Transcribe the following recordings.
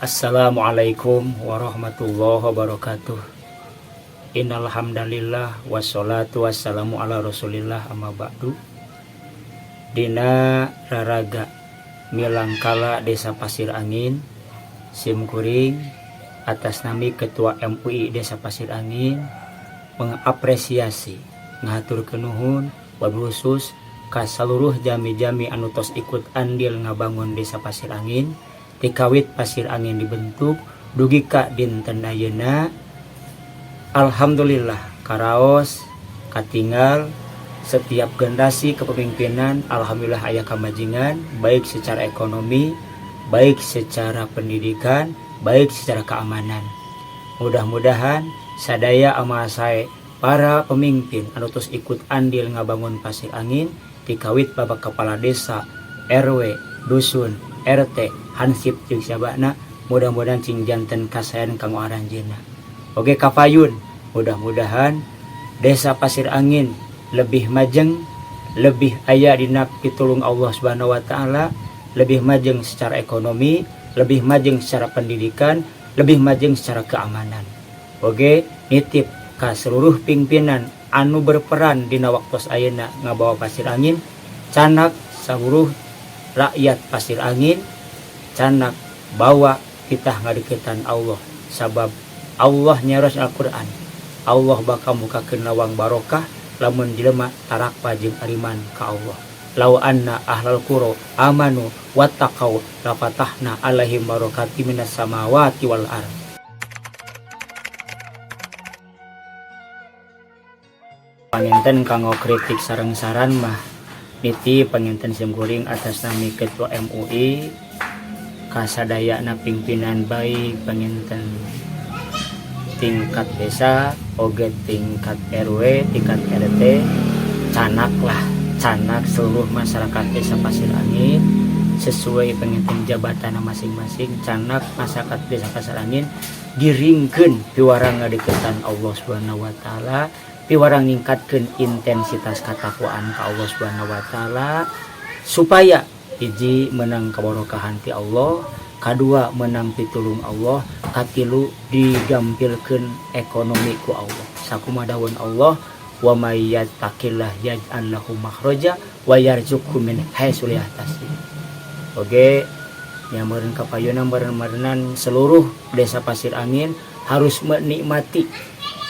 Assalamualaikum warahmatullahi wabarakatuh. Innal hamdalillah wassalatu wassalamu ala Rasulillah amma ba'du. Dina raraga milangkala Desa Pasir Angin Simkuring atas nami Ketua MUI Desa Pasir Angin mengapresiasi ngahaturkeun nuhun wabil khusus ka saluruh jami-jami anu tos ikut andil ngabangun Desa Pasir Angin. Dikawit Pasir Angin dibentuk dugi ka dinten ayeuna alhamdulillah karaos katinggal setiap generasi kepemimpinan alhamdulillah aya kamajengan baik secara ekonomi, baik secara pendidikan, baik secara keamanan. Mudah-mudahan sadaya amal sae para pemimpin anu tos ikut andil ngabangun Pasir Angin dikawit babak kepala desa, RW, dusun, RT, hansip jeung sabana mudah-mudahan cing janten kasayan kanggo aranjeunna. Oge kapayun mudah-mudahan Desa Pasir Angin lebih majeng, lebih aya dina pitulung Allah Subhanahu wa taala, lebih majeng secara ekonomi, lebih majeng secara pendidikan, lebih majeng secara keamanan. Oge nitip ka seluruh pimpinan anu berperan dina waktos ayeuna ngabawa Pasir Angin, canak saluruh rakyat Pasir Angin, canak bawa kita ngadeukeutan Allah sabab Allah nyaros Al-Qur'an. Allah bakal mukakeun lawang barokah lamun jelema tarakpa jeung ariman ka Allah. Law anna ahlal qura amanu wattaqau lafatahna alaihim barokati minas samawati wal ardh. Panginten kanggo kritik sareng saran mah niti panginten simkuring atas nami Ketua MUI kasadayana pimpinan baik panginten tingkat desa oge tingkat RW tingkat RT canak seluruh masyarakat Desa Pasir Angin sesuai panginten jabatan masing-masing canak masyarakat Desa Pasir Angin giringkeun piwarang ngadeukeutan Allah Subhanahu wa taala, piwarang ningkatkeun intensitas katakwaan ka Allah Subhanahu wa taala supaya hiji menang kabarokahan ti Allah, kadua menang pitulung Allah, katilu digampilkeun ekonomi ku Allah. Sakumaha dawuh Allah, wa may yattaqillah yaj'al lahu makhraja wa yarzuqhu min haitsu la yahtasib. Oge nyameureun kapayuna meureun seluruh Desa Pasir Angin harus menikmati,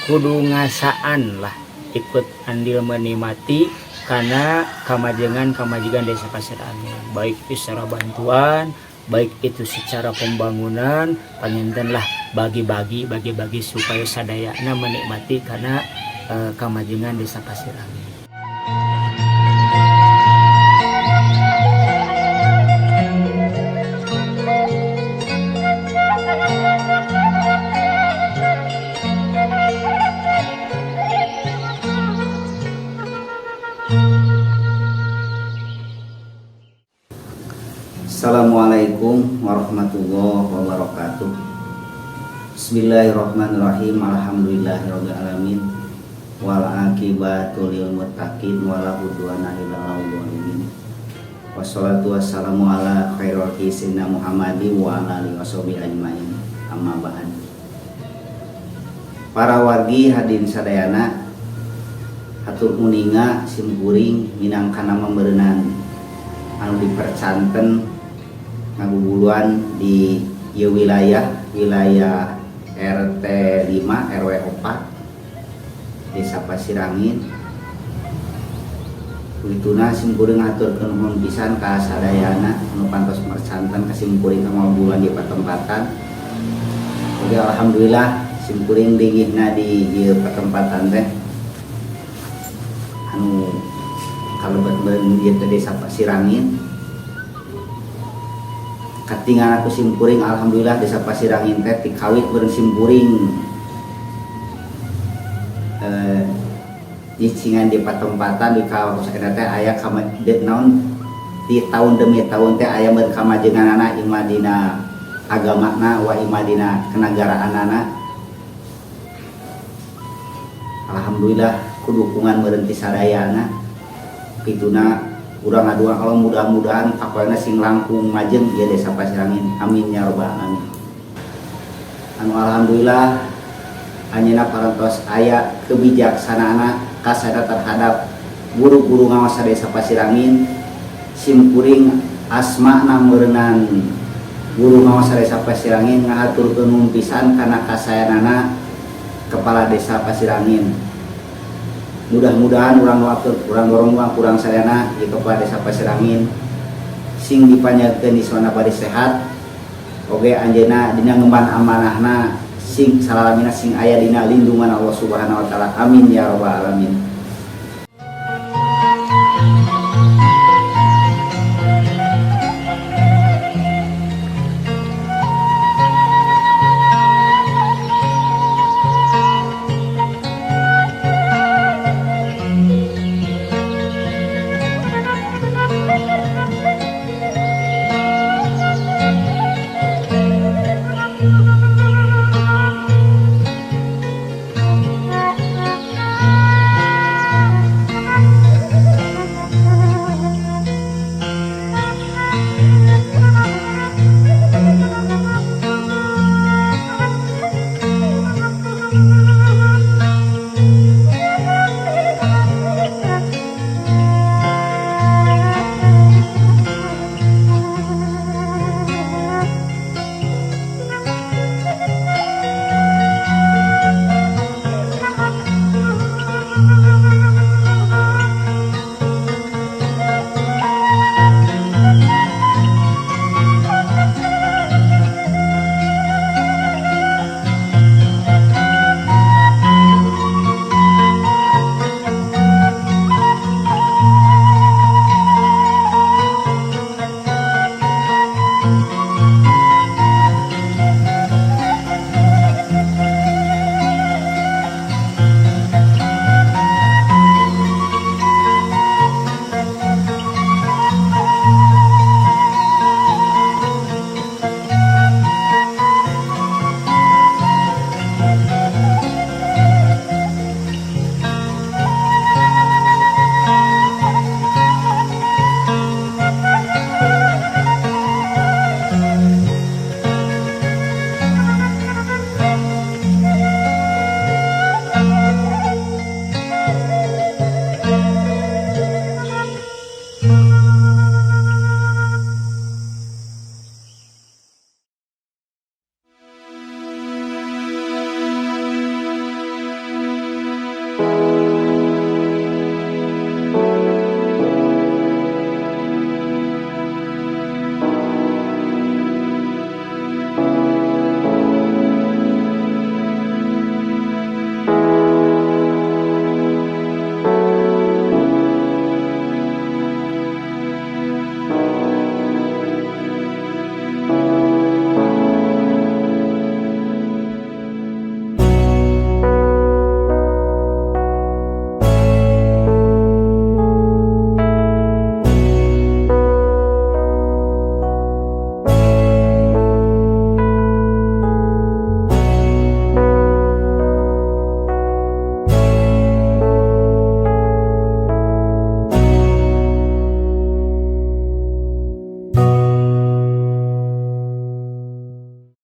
kudu ngasaan lah ikut andil menikmati karena kamajengan Desa Pasir Angin, baik itu secara bantuan, baik itu secara pembangunan, panginten lah bagi-bagi supaya sadayana menikmati karena kamajengan Desa Pasir Angin. Assalamualaikum warahmatullahi wabarakatuh. Bismillahirrahmanirrahim. Alhamdulillahirabbil alamin. Wal aqibatu lil muttaqin wala udwana illa 'alal zalimin. Wassalatu wassalamu ala khairil sayyidina Muhammadin wa ala alihi washabihi ajmain. Amma ba'd. Para wargi hadirin sadayana, hatur muninga simkuring minangkana membeureunana anu dipercanten ngabubuluan di ieu wilayah RT 5 RW 4 Desa Pasir Angin. Kuituna simkuring ngaturkeun nuhun pisan ka sadayana anu pantos mercanten ka simkuring ngabubuluan di patempatan. Oke, alhamdulillah simkuring dinggihna di ieu patempatan teh anu kalebet ieu teh Desa Pasir Angin. Katingal aku simkuring alhamdulillah Desa Pasir Angin teh dikawit beureun simkuring nyicingan di patempatan di kawasan teh aya naon di tahun demi tahun teh aya beureun kamajenganana imah dina agamana wa imah dina kenagaraanana. Alhamdulillah ku dukungan beureun ti sadayana kituna urang ngaduan kalau mudah-mudahan pokoknya sing langkung majeng ya Desa Pasir Angin, amin ya robbal alamin. anu alhamdulillah anjeunna parantos aya kebijaksanaan kasada terhadap guru-guru ngawasa Desa Pasirangin simkuring asmana meureunnan guru ngawasa Desa Pasirangin ngahaturkeun mumpisan kana kasayanana kepala Desa Pasirangin. Mudah-mudahan urang doakeun urang sadayana ieu kepala Desa Pasirangin sing dipanjatkeun isona bade sehat oge anjeunna dina ngemban amanahna sing salalamina sing aya dina lindungan Allah Subhanahu wa taala. Amin ya rabbal alamin.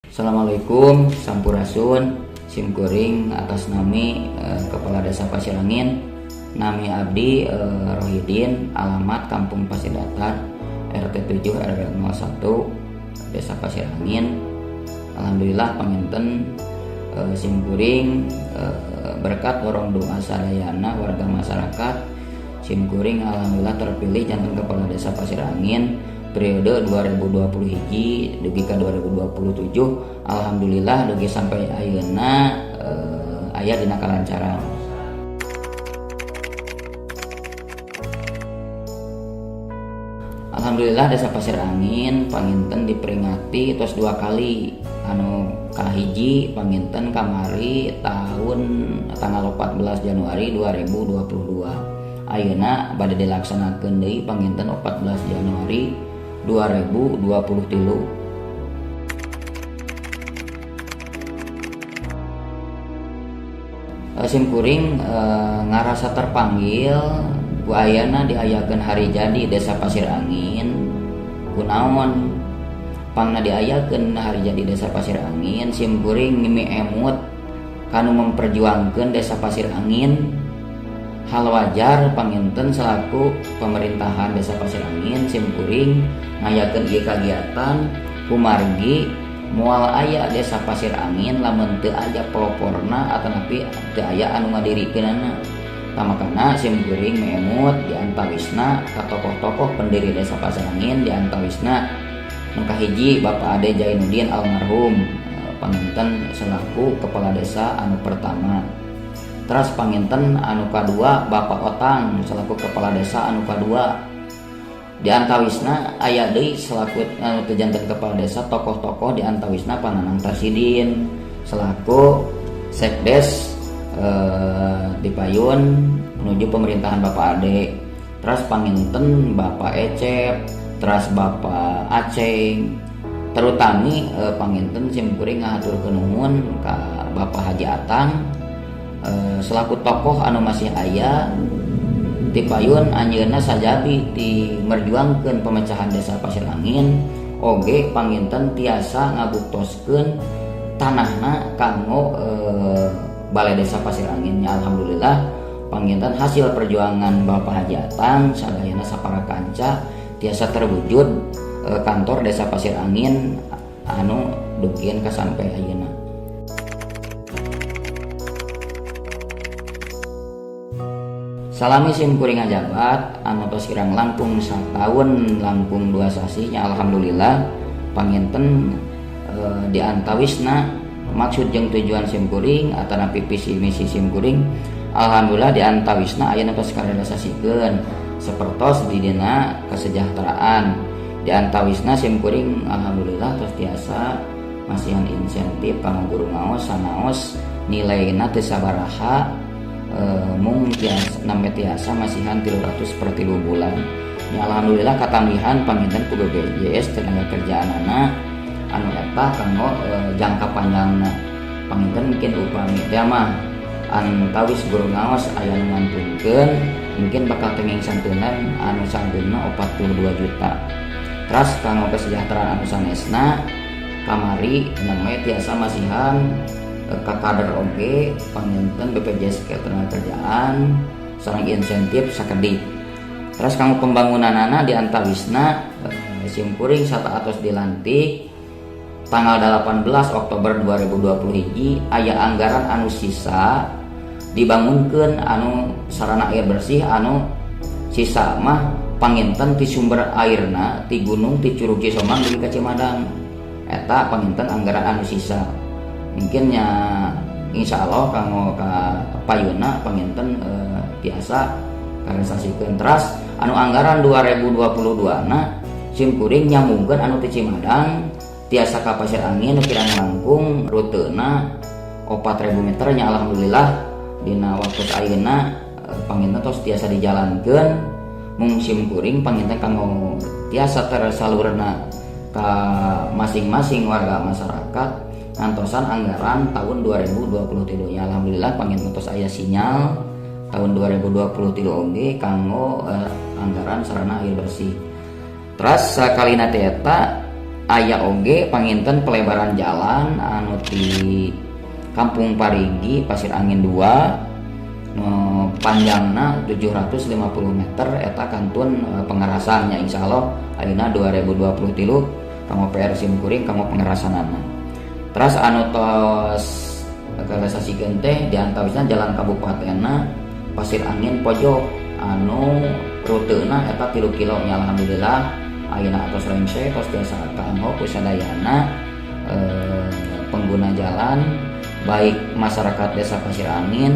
Assalamualaikum, sampurasun, simkuring atas nami Kepala Desa Pasirangin, nami abdi Rohidin, alamat Kampung Pasir Datar, RT 7 RW 01, Desa Pasirangin. Alhamdulillah panginten simkuring berkat dorong doa sadayana warga masyarakat, simkuring alhamdulillah terpilih jantan Kepala Desa Pasirangin periode 2021 dugi ka 2027. Alhamdulillah dugi sampai ayeuna aya dina kalancaran. Alhamdulillah Desa Pasirangin panginten diperingati tos 2 kali. Anu kahiji panginten kamari tahun tanggal 14 Januari 2022. Ayeuna bade dilaksanakeun deui panginten 14 Januari 2023. Simkuring ngarasa terpanggil ku ayana diayakeun hari jadi Desa Pasirangin. Kunaon pangna diayakeun harja di Desa Pasir Angin simkuring ngimi emut kanu memperjuangkeun Desa Pasir Angin. Hal wajar panginten selaku pemerintahan Desa Pasir Angin simkuring ngayakeun ieu kagiatan kumargi moal aya Desa Pasir Angin lamun teu aya peloporna atanapi teu aya anu ngadirikeunana. Tamakana simkuring meemut diantawisna ka tokoh-tokoh pendiri Desa Pasir Angin diantawisna nu kahiji Bapak Ade Jainuddin almarhum panginten selaku kepala desa anu pertama. Terus panginten anu kadua Bapak Otang selaku kepala desa anu kadua. Diantawisna aya deui selaku anu teu janten kepala desa tokoh-tokoh diantawisna Pananang Tasidin selaku Sekdes dipayun menuju pemerintahan Bapak Ade. Terus panginten Bapak Ecep, terus Bapak Aceh, terutami panginten simkuring ngahaturkeun nuhun ka Bapak Haji Atang selaku tokoh anu masih aya dipayun anjeunna sajabi di merjuangkeun pemecahan Desa Pasir Angin oge panginten tiasa ngabuktoskeun tanahna kanggo Balai Desa Pasir Anginnya. Alhamdulillah panginten hasil perjuangan Bapak Haji Atang sadayana sapara kanca tiasa terwujud kantor Desa Pasir Angin anu dugieun ka sampai ayeuna. Salami simkuring ngajabat anu tos kirang langkung sataun langkung 2 sasi nya alhamdulillah panginten diantawisna maksud jeung tujuan simkuring atanapi visi misi simkuring alhamdulillah diantawisna ayeuna tos karealisasikeun sapertos di dina kesejahteraan. Diantawisna simkuring alhamdulillah tos tiasa masihan insentif kanggo guru ngaos sanaos nilaina teu sabaraha mung tiasa nambah tiasa masihan 300 per 3 bulan. Ya alhamdulillah katambihan panginten ku BPJS tenaga kerjaanana anu eta kanggo jangka panjangna. Panginten mungkin upami teh mah antawis guru ngaos aya nu ngantunkeun mungkin bakal tenging santunan anu santunna 42 juta. Terus kanggo kesejahteraan anu sanesna kamari namanya tiasa masihan ka kader oge panginten BPJS Ketenagakerjaan sareng insentif sakedik. Terus kanggo pembangunanana diantawisna simkuring sataatos dilantik tanggal 18 Oktober 2021 aya anggaran anu sisa dibangunkeun anu sarana air bersih anu sisa mah panginten ti sumber airna ti gunung ti Curug Cisomang dugi ka Cimadang eta panginten anggaran anu sisa mungkin nya insyaallah kanggo ka payuna panginten biasa karealisasikeun. Teras anu anggaran 2022 na simkuring nyambungkeun anu ti Cimadang tiasa ka Pasir Angin kirang langkung rutena 4.000 meter nya alhamdulillah dina waktu ayeuna panginten tos tiasa dijalankeun mung simkuring panginten kanggo tiasa tersalurna ka masing-masing warga masyarakat ngantosan anggaran tahun 2023 nya alhamdulillah panginten tos aya sinyal tahun 2023 oge kanggo anggaran sarana air bersih. Terus sakalina teh eta aya oge panginten pelebaran jalan anu ti Kampung Parigi Pasir Angin 2 panjangna 750 meter eta kantun pengerasannya insyaallah ayeuna 2023 kanggo PR simkuring kanggo pengerasanana. Terus anu tos karealisasikeun teh diantawisna jalan kabupatenna Pasir Angin pojok anu rutena eta 3 kilo nya alhamdulillah ayeuna atos rengse tos tiasa kaanggo ku sadayana pengguna jalan baik masyarakat Desa Pasir Angin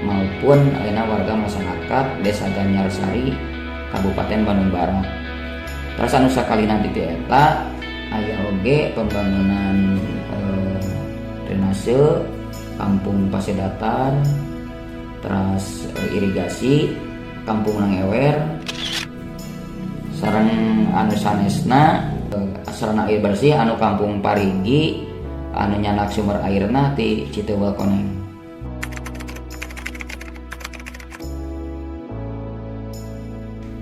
maupun ayeuna warga masyarakat Desa Ganyarsari Kabupaten Bandung Barat. Terus anu sakalina di eta aya oge pembangunan drainase Kampung Pasir Datar, terus irigasi Kampung Nangewer sareng anu sanesna sarana air bersih anu Kampung Parigi anu nyanak sumber airna ti Citeuweul Koneng.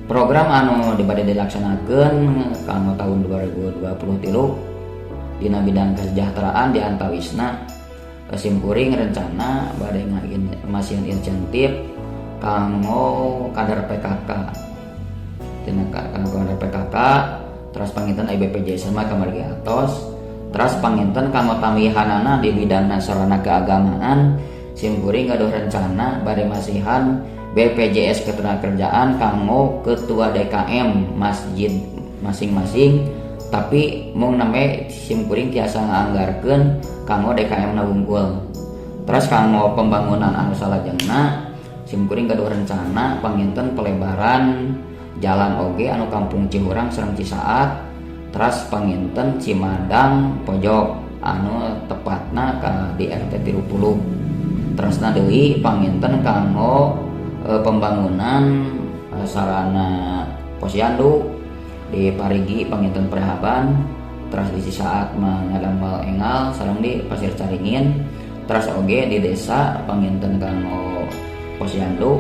Program anu dibade dilaksanakeun kanggo tahun 2023 dina bidang kesejahteraan di antawisna simkuring rencana bade ngasieun insentif kanggo kader PKK. Dina kanggo kader PKK, terus panginten BPJS mah kamargi atos, terus panginten kanggo tamihanana di bidang sarana keagamaan simkuring gaduh rencana bade masihan BPJS Ketenagakerjaan kanggo ketua DKM masjid masing-masing, tapi mung name simkuring tiasa nganggarkeun kanggo DKM na wungkul. Terus kanggo pembangunan anu salajengna simkuring gaduh rencana panginten pelebaran jalan oge anu Kampung Cihurang sareng Cisaat, terus panginten Cimadang pojok anu tepatna di RT 30. Terus deui panginten kanggo pembangunan sarana posyandu di Parigi panginten Prehaban, terus di Cisaat ngadamel engal sareng di Pasir Caringin, terus oge di desa panginten kanggo posyandu.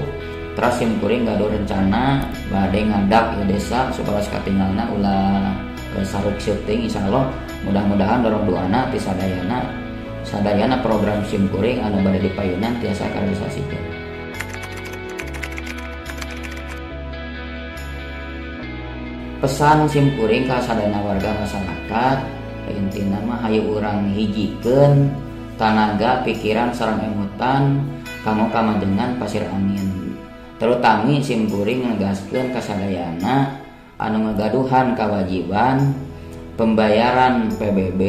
Terus simkuring gaduh rencana bade ngadak ya desa supaya katinggalna ulah saruk syuting insyaallah. Mudah-mudahan dorong doana ti sadayana program simkuring anu bade dipayunan tiasa karealisasikeun. Pesan simkuring ka sadayana warga masyarakat intina mah hayu urang hijikeun tanaga pikiran sareng emutan kanggo kamajengan Pasir Angin. Terutami simkuring negaskeun ka sadayana anu ngagaduhan kewajiban pembayaran PBB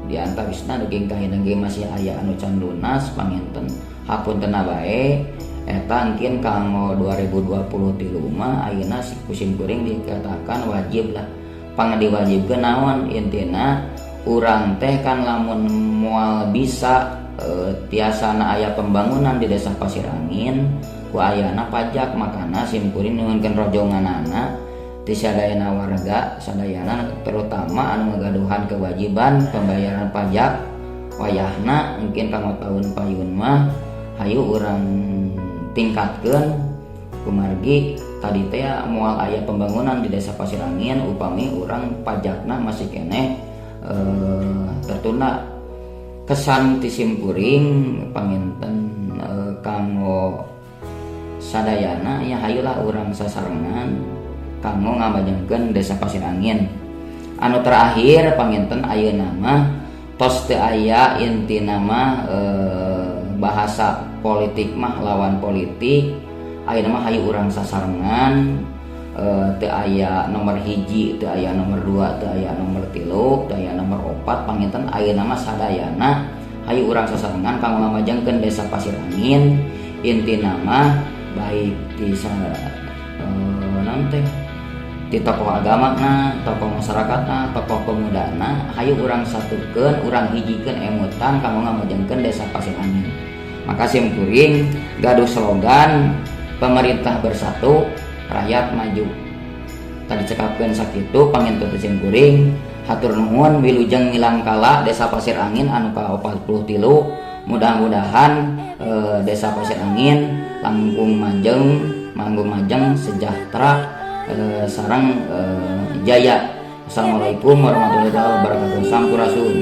di antawisna daging kahideung ge masih aya anu can lunas panginten hapuntenna bae eta engkeun kanggo 2023 mah ayeuna simkuring dikatakan wajib lah. Pang diwajibkeun naon intina urang teh kan lamun moal bisa tiasana aya pembangunan di desa Pasir Angin ku ayana pajak, makana simkuring nuhunkeun rojonganana ti sadayana warga sadayana terutama anu ngagaduhan kewajiban pembayaran pajak wayahna mungkin kanggo tahun payun mah hayu urang tingkatkeun kumargi tadi teh moal aya pembangunan di desa Pasir Angin upami urang pajakna masih keneh tertunda. Kesan ti simkuring panginten kanggo sadayana ya hayulah urang sasarengan kanggo ngabajengkeun desa Pasir Angin. Anu terakhir panginten ayeuna mah tos teu aya intina mah bahasa politik mah lawan politik. Ayeuna mah hayu urang sasarengan teu aya nomor hiji, teu aya nomor 2, teu aya nomor 3, teu aya nomor 4. Panginten ayeuna mah sadayana hayu urang sasarengan kanggo ngamajengkeun desa Pasir Angin. Intina mah baik di di tokoh agamana, tokoh masyarakatna, tokoh pemudana hayu urang satukeun, urang hijikeun emutan kanggo ngamajengkeun desa Pasir Angin. Maka simkuring gaduh slogan pemerintah bersatu, rakyat maju. Tadi cekapkeun sakitu panginten simkuring hatur nuhun wilujeng ngilang kala desa Pasir Angin anu ka-43. Mudah-mudahan desa Pasir Angin langkung majeng sejahtera sareng jaya. Assalamualaikum warahmatullahi wabarakatuh. Sampurasun.